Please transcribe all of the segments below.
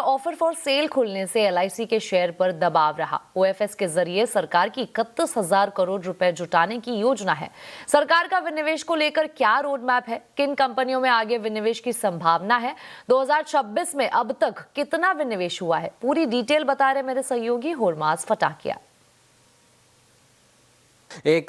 Offer for sale खुलने से LIC के शेयर पर दबाव रहा। ओएफएस के जरिए सरकार की 31,000 करोड़ रुपए जुटाने की योजना है। सरकार का विनिवेश को लेकर क्या रोड मैप है, किन कंपनियों में आगे विनिवेश की संभावना है, 2026 में अब तक कितना विनिवेश हुआ है, पूरी डिटेल बता रहे मेरे सहयोगी होरमास फटाकिया। एक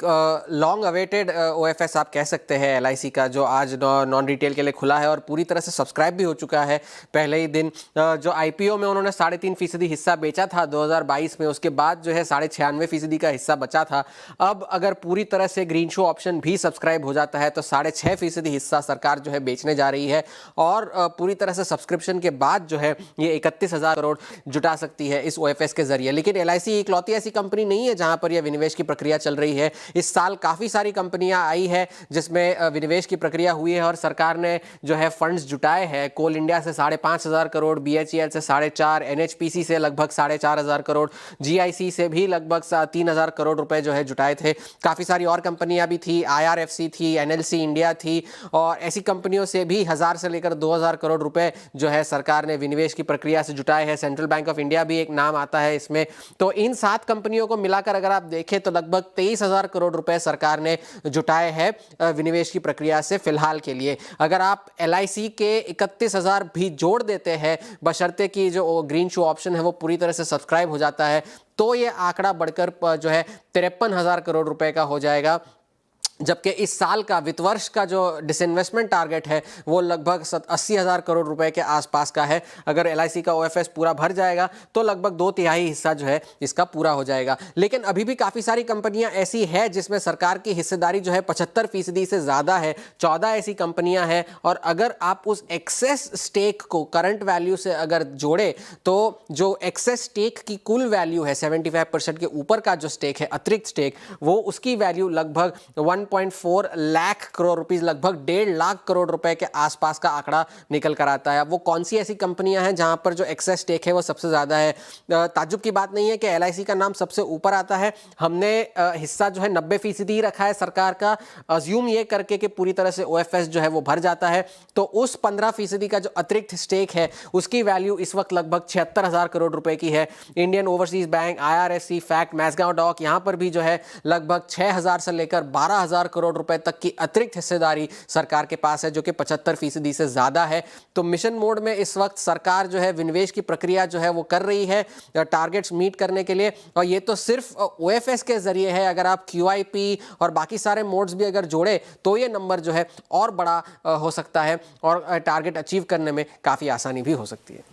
लॉन्ग अवेटेड ओएफएस आप कह सकते हैं एलआईसी का, जो आज नॉन रिटेल के लिए खुला है और पूरी तरह से सब्सक्राइब भी हो चुका है। पहले ही दिन जो आईपीओ में उन्होंने 3.5% हिस्सा बेचा था 2022 में, उसके बाद जो है 96.5% का हिस्सा बचा था। अब अगर पूरी तरह से ग्रीन शो ऑप्शन भी सब्सक्राइब हो जाता है तो 6.5% हिस्सा सरकार जो है बेचने जा रही है और पूरी तरह से सब्सक्रिप्शन के बाद जो है ये 31,000 करोड़ जुटा सकती है इस ओएफएस के जरिए। लेकिन एलआईसी इकलौती ऐसी कंपनी नहीं है जहां पर यह विनिवेश की प्रक्रिया चल रही है। इस साल काफी सारी कंपनियां आई है जिसमें विनिवेश की प्रक्रिया हुई है और सरकार ने जो है फंड्स जुटाए हैं। कोल इंडिया से 5,500 करोड़, बीएचईएल से 4.5, एनएचपीसी से लगभग 4,500 करोड़, जीआईसी से भी लगभग 3,000 करोड़ रुपए जो है जुटाए थे। काफी सारी और कंपनियां भी थी, आईआरएफसी थी, एनएलसी इंडिया थी और ऐसी कंपनियों से भी 1,000 से लेकर 2,000 करोड़ रुपए जो है सरकार ने विनिवेश की प्रक्रिया से जुटाए हैं। सेंट्रल बैंक ऑफ इंडिया भी एक नाम आता है इसमें। तो इन 7 कंपनियों को मिलाकर अगर आप देखें तो लगभग 23,000 करोड़ रुपए सरकार ने जुटाए हैं विनिवेश की प्रक्रिया से फिलहाल के लिए। अगर आप एलआईसी के 31,000 भी जोड़ देते हैं, बशर्ते कि जो ग्रीन शो ऑप्शन है वो पूरी तरह से सब्सक्राइब हो जाता है, तो ये आंकड़ा बढ़कर जो है 53,000 करोड़ रुपए का हो जाएगा। जबकि इस साल का वित्त वर्ष का जो डिसइन्वेस्टमेंट टारगेट है वो लगभग 80,000 करोड़ रुपए के आसपास का है। अगर एलआईसी का ओएफएस पूरा भर जाएगा तो लगभग 2/3 हिस्सा जो है इसका पूरा हो जाएगा। लेकिन अभी भी काफ़ी सारी कंपनियां ऐसी है जिसमें सरकार की हिस्सेदारी जो है 75% से ज़्यादा है। 14 ऐसी कंपनियां हैं और अगर आप उस एक्सेस स्टेक को करंट वैल्यू से अगर जोड़े तो जो एक्सेस स्टेक की कुल वैल्यू है 75% के ऊपर का जो स्टेक है, अतिरिक्त स्टेक, वो उसकी वैल्यू लगभग 1.4 लाख करोड़ रुपीस, लगभग 1.5 लाख करोड़ रुपए के आसपास का आंकड़ा निकल कर आता है। वो कौन सी ऐसी कंपनियां हैं जहां पर जो एक्सेस स्टेक है वो सबसे ज्यादा है? ताज्जुब की बात नहीं है कि एलआईसी का नाम सबसे ऊपर आता है। हमने हिस्सा जो है 90% ही रखा है सरकार का, अज्यूम ये करके कि पूरी तरह से ओएफएस जो है वो भर जाता है। तो उस 15% का जो अतिरिक्त स्टेक है उसकी वैल्यू इस वक्त लगभग 76,000 करोड़ रुपए की है। Indian Overseas Bank, IRSC, FACT, Mazagon Dock, यहां पर भी जो है लगभग 6,000 से लेकर 12,000 करोड़ रुपए तक की अतिरिक्त हिस्सेदारी सरकार के पास है, जो कि 75% से ज्यादा है। तो मिशन मोड में इस वक्त सरकार जो है विनिवेश की प्रक्रिया जो है वो कर रही है टारगेट्स मीट करने के लिए। और ये तो सिर्फ ओएफएस के जरिए है। अगर आप क्यूआईपी और बाकी सारे मोड्स भी अगर जोड़े तो ये नंबर जो है और बड़ा हो सकता है और टारगेट अचीव करने में काफी आसानी भी हो सकती है।